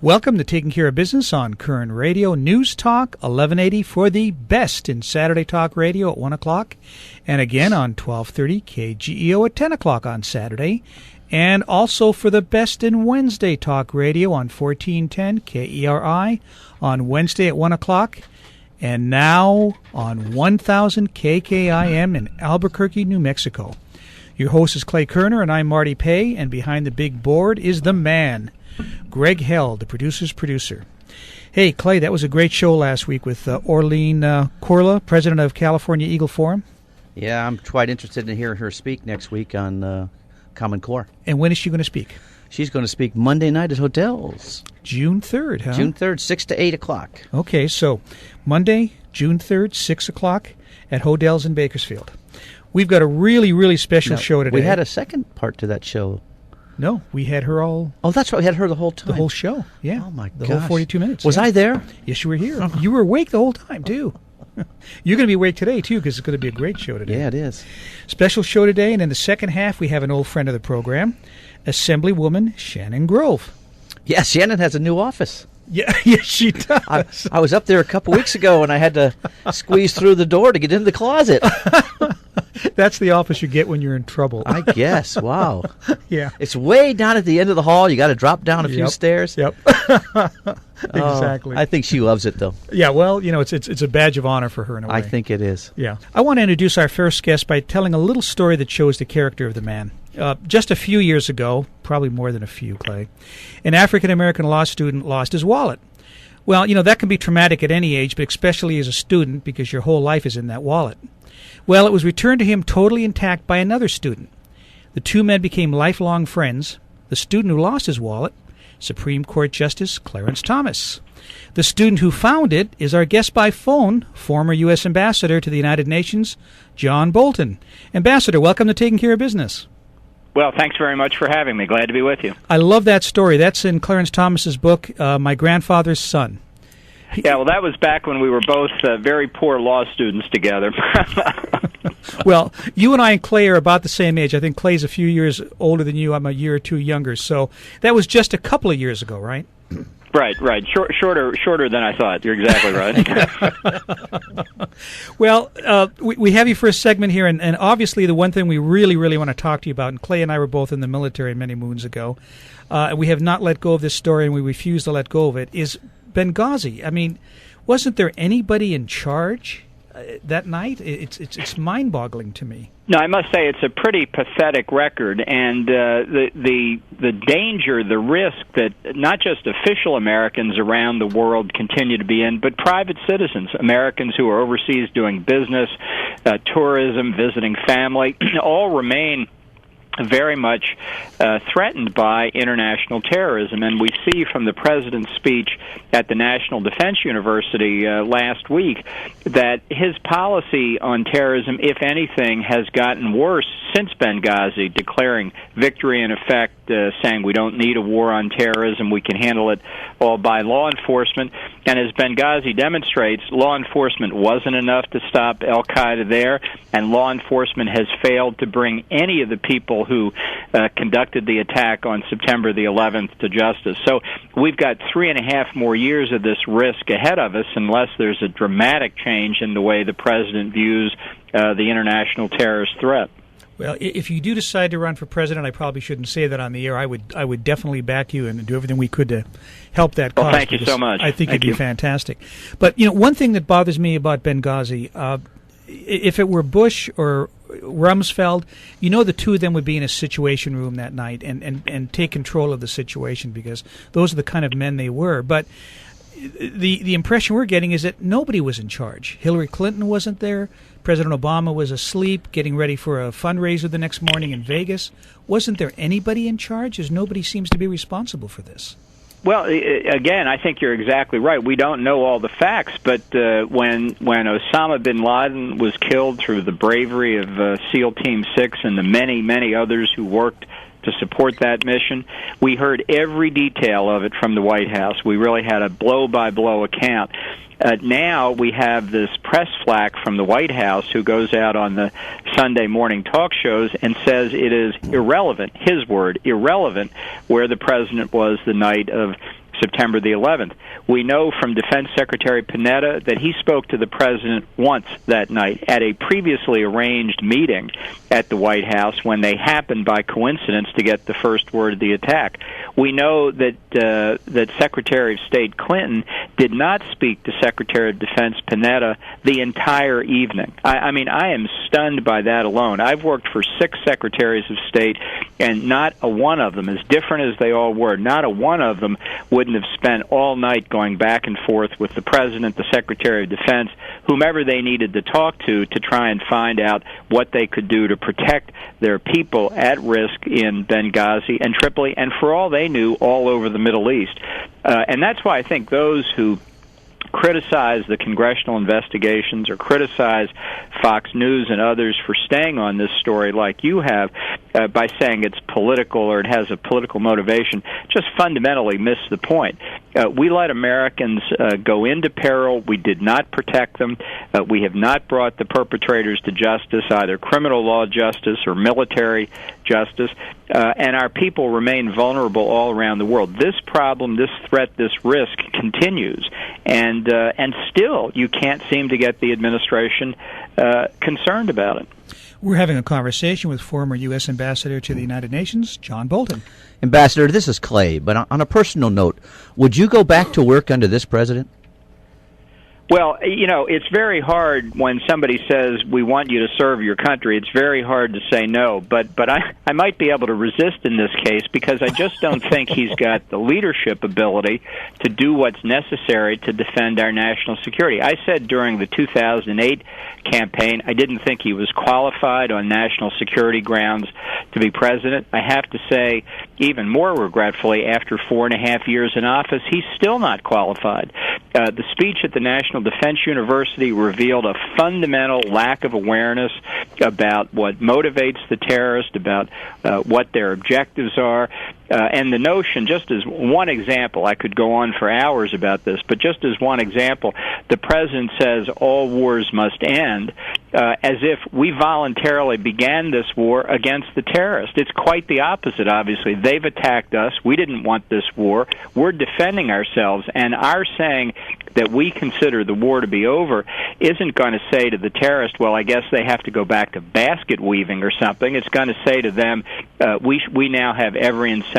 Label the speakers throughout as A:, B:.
A: Welcome to Taking Care of Business on Koerner Radio, News Talk 1180 for the best in Saturday Talk Radio at 1 o'clock, and again on 1230 KGEO at 10 o'clock on Saturday, and also for the best in Wednesday Talk Radio on 1410 KERI on Wednesday at 1 o'clock, and now on 1000 KKIM in Albuquerque, New Mexico. Your host is Clay Koerner, and I'm Marty Pay, and behind the big board is the man, Greg Held, the producer's producer. Hey, Clay, that was a great show last week with Orleen Corla, president of California Eagle Forum.
B: Yeah, I'm quite interested in hearing her speak next week on Common Core.
A: And when is she going to speak?
B: She's going to speak Monday night at hotels.
A: June 3rd, huh?
B: June 3rd, 6 to 8 o'clock.
A: Okay, so Monday, June 3rd, 6 o'clock at Hotels in Bakersfield. We've got a really, really special show today.
B: We had a second part to that show.
A: No, we had her all...
B: Oh, that's right. We had her the whole time.
A: The whole show, yeah.
B: Oh, my gosh.
A: The whole 42 minutes.
B: Was I there?
A: Yes, you were here. You were awake the whole time, too. You're going to be awake today, too, because it's going to be a great show today.
B: Yeah, it is.
A: Special show today, and in the second half, we have an old friend of the program, Assemblywoman Shannon Grove.
B: Yeah, Shannon has a new office.
A: Yeah, yes, she does.
B: I was up there a couple weeks ago, and I had to squeeze through the door to get into the closet.
A: That's the office you get when you're in trouble.
B: I guess. Wow.
A: Yeah.
B: It's way down at the end of the hall. You got to drop down a few stairs.
A: Yep. Exactly.
B: I think she loves it, though.
A: Yeah, well, you know, it's a badge of honor for her in a way.
B: I think it is.
A: Yeah. I want to introduce our first guest by telling a little story that shows the character of the man. Just a few years ago, probably more than a few, Clay, an African-American law student lost his wallet. Well, you know, that can be traumatic at any age, but especially as a student because your whole life is in that wallet. Well, it was returned to him totally intact by another student. The two men became lifelong friends. The student who lost his wallet, Supreme Court Justice Clarence Thomas. The student who found it is our guest by phone, former U.S. Ambassador to the United Nations, John Bolton. Ambassador, welcome to Taking Care of Business.
C: Well, thanks very much for having me. Glad to be with you.
A: I love that story. That's in Clarence Thomas's book, My Grandfather's Son.
C: Yeah, well, that was back when we were both very poor law students together.
A: Well, you and I and Clay are about the same age. I think Clay's a few years older than you. I'm a year or two younger. So that was just a couple of years ago, right?
C: Right. Shorter than I thought. You're exactly right.
A: Well, we have you for a segment here, and obviously the one thing we really, really want to talk to you about, and Clay and I were both in the military many moons ago, we have not let go of this story, and we refuse to let go of it, is Benghazi. I mean, wasn't there anybody in charge that night? It's mind-boggling to me.
C: No, I must say it's a pretty pathetic record, and the danger, the risk that not just official Americans around the world continue to be in, but private citizens, Americans who are overseas doing business, tourism, visiting family, all remain very much threatened by international terrorism. And we see from the President's speech at the National Defense University last week that his policy on terrorism, if anything, has gotten worse since Benghazi, declaring victory in effect, saying we don't need a war on terrorism, we can handle it all by law enforcement. And as Benghazi demonstrates, law enforcement wasn't enough to stop al-Qaeda there, and law enforcement has failed to bring any of the people who conducted the attack on September the 11th to justice. So we've got 3.5 more years of this risk ahead of us unless there's a dramatic change in the way the President views the international terrorist threat.
A: Well, if you do decide to run for president, I probably shouldn't say that on the air. I would definitely back you and do everything we could to help that cause.
C: Well, thank you so much.
A: I think it'd be fantastic. But, you know, one thing that bothers me about Benghazi, if it were Bush or Rumsfeld, you know, the two of them would be in a situation room that night and take control of the situation because those are the kind of men they were. But the impression we're getting is that nobody was in charge. Hillary Clinton wasn't there. President Obama was asleep, getting ready for a fundraiser the next morning in Vegas. Wasn't there anybody in charge? As nobody seems to be responsible for this.
C: Well, again, I think you're exactly right. We don't know all the facts, but when Osama bin Laden was killed through the bravery of SEAL Team 6 and the many, many others who worked to support that mission, we heard every detail of it from the White House. We really had a blow-by-blow account. Now we have this press flack from the White House who goes out on the Sunday morning talk shows and says it is irrelevant, his word, irrelevant, where the president was the night of September the 11th. We know from Defense Secretary Panetta that he spoke to the president once that night at a previously arranged meeting at the White House when they happened by coincidence to get the first word of the attack. We know that that Secretary of State Clinton did not speak to Secretary of Defense Panetta the entire evening. I mean, I am stunned by that alone. I've worked for 6 Secretaries of State, and not a one of them, as different as they all were, not a one of them wouldn't have spent all night going back and forth with the President, the Secretary of Defense, whomever they needed to talk to try and find out what they could do to protect their people at risk in Benghazi and Tripoli, and for all they knew, all over the Middle East. And that's why I think those who criticize the congressional investigations or criticize Fox News and others for staying on this story like you have by saying it's political or it has a political motivation just fundamentally miss the point. We let Americans go into peril. We did not protect them. We have not brought the perpetrators to justice, either criminal law justice or military justice, and our people remain vulnerable all around the world. This problem, this threat, this risk continues, and still you can't seem to get the administration concerned about it.
A: We're having a conversation with former U.S. Ambassador to the United Nations, John Bolton.
B: Ambassador, this is Clay, but on a personal note, would you go back to work under this president?
C: Well, you know, it's very hard when somebody says, we want you to serve your country. It's very hard to say no, but I might be able to resist in this case because I just don't think he's got the leadership ability to do what's necessary to defend our national security. I said during the 2008 campaign, I didn't think he was qualified on national security grounds to be president. I have to say, even more regretfully, after 4.5 years in office, he's still not qualified. The speech at the National Defense University revealed a fundamental lack of awareness about what motivates the terrorist, about what their objectives are, and the notion, just as one example, I could go on for hours about this, but just as one example, the president says all wars must end, as if we voluntarily began this war against the terrorists. It's quite the opposite, obviously. They've attacked us. We didn't want this war. We're defending ourselves, and our saying that we consider the war to be over isn't going to say to the terrorist, well, I guess they have to go back to basket weaving or something. It's going to say to them, we now have every incentive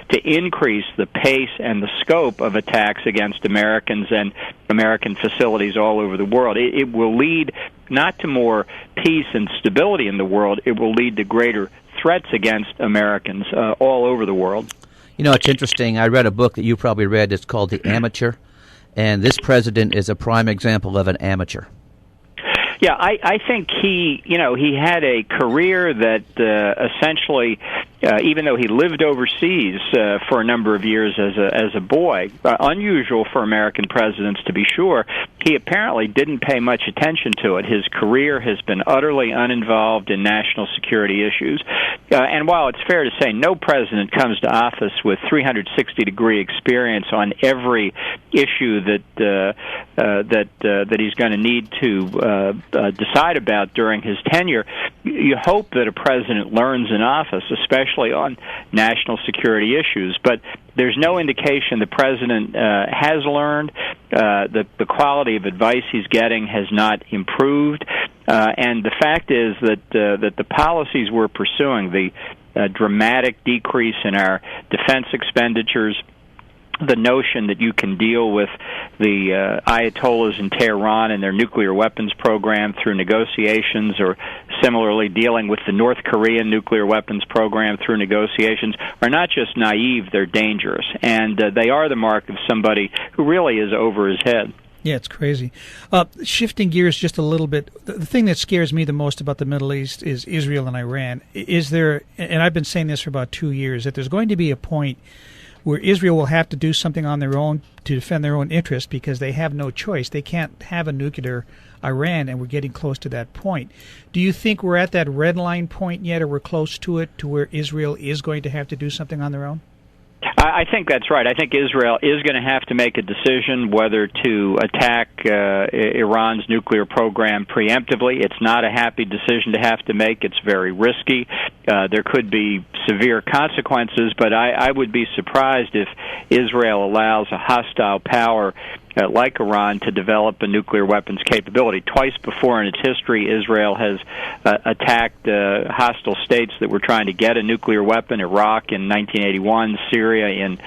C: to increase the pace and the scope of attacks against Americans and American facilities all over the world. It will lead not to more peace and stability in the world. It will lead to greater threats against Americans all over the world.
B: You know, it's interesting. I read a book that you probably read. It's called The Amateur. And this president is a prime example of an amateur.
C: Yeah, I think he had a career that essentially, even though he lived overseas for a number of years as a boy, unusual for American presidents to be sure, he apparently didn't pay much attention to it. His career has been utterly uninvolved in national security issues. And while it's fair to say no president comes to office with 360-degree experience on every issue that he's going to need to decide about during his tenure, you hope that a president learns in office, especially on national security issues. But there's no indication the president has learned. The quality of advice he's getting has not improved. And the fact is that the policies we're pursuing, the dramatic decrease in our defense expenditures, the notion that you can deal with the Ayatollahs in Tehran and their nuclear weapons program through negotiations, or similarly dealing with the North Korean nuclear weapons program through negotiations, are not just naive, they're dangerous. And they are the mark of somebody who really is over his head.
A: Yeah, it's crazy. Shifting gears just a little bit, the thing that scares me the most about the Middle East is Israel and Iran. Is there, and I've been saying this for about 2 years, that there's going to be a point where Israel will have to do something on their own to defend their own interests because they have no choice. They can't have a nuclear Iran, and we're getting close to that point. Do you think we're at that red line point yet, or we're close to it, to where Israel is going to have to do something on their own?
C: I think that's right. I think Israel is going to have to make a decision whether to attack Iran's nuclear program preemptively. It's not a happy decision to have to make. It's very risky. There could be severe consequences, but I would be surprised if Israel allows a hostile power like Iran to develop a nuclear weapons capability. Twice before in its history, Israel has attacked hostile states that were trying to get a nuclear weapon, Iraq in 1981, Syria in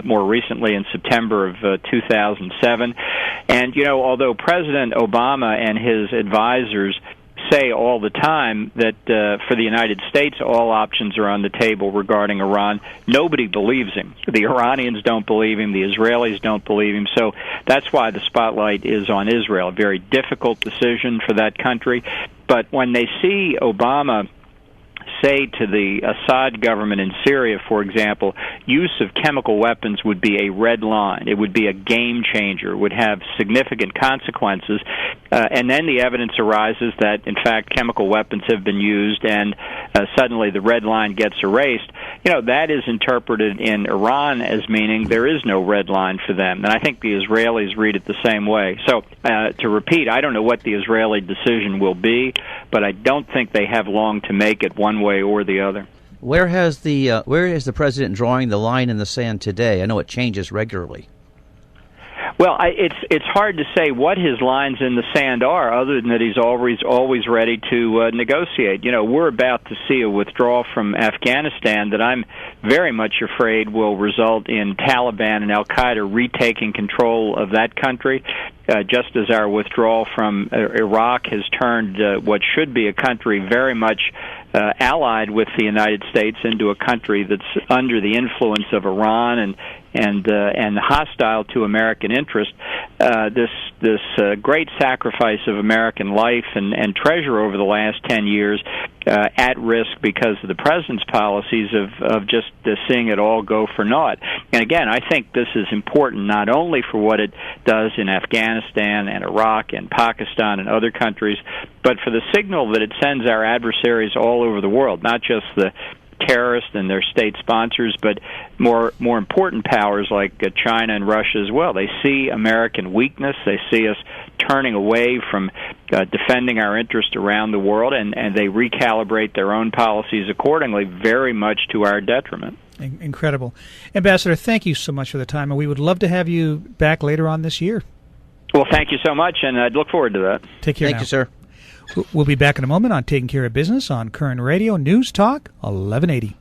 C: more recently in September of 2007. And, although President Obama and his advisors say all the time that for the United States all options are on the table regarding Iran, nobody believes him. The Iranians don't believe him. The Israelis don't believe him. So that's why the spotlight is on Israel. A very difficult decision for that country. But when they see Obama say to the Assad government in Syria, for example, use of chemical weapons would be a red line. It would be a game changer. It would have significant consequences. And then the evidence arises that, in fact, chemical weapons have been used, and suddenly the red line gets erased. That is interpreted in Iran as meaning there is no red line for them. And I think the Israelis read it the same way. So, to repeat, I don't know what the Israeli decision will be, but I don't think they have long to make it one way or the other.
B: Where is the president drawing the line in the sand today? I know it changes regularly.
C: Well, it's hard to say what his lines in the sand are, other than that he's always ready to negotiate. We're about to see a withdrawal from Afghanistan that I'm very much afraid will result in Taliban and Al Qaeda retaking control of that country. Just as our withdrawal from Iraq has turned what should be a country very much allied with the United States into a country that's under the influence of Iran and hostile to American interest. This great sacrifice of American life and treasure over the last 10 years at risk because of the president's policies of just seeing it all go for naught. And again, I think this is important not only for what it does in Afghanistan and Iraq and Pakistan and other countries, but for the signal that it sends our adversaries all over the world, not just the terrorists and their state sponsors, but more important powers like China and Russia as well. They see American weakness. They see us turning away from defending our interest around the world, and they recalibrate their own policies accordingly, very much to our detriment.
A: Incredible. Ambassador, thank you so much for the time, and we would love to have you back later on this year.
C: Well, thank you so much, and I'd look forward to that.
A: Take care now.
B: Thank you, sir.
A: We'll be back in a moment on Taking Care of Business on Koerner Radio News Talk 1180.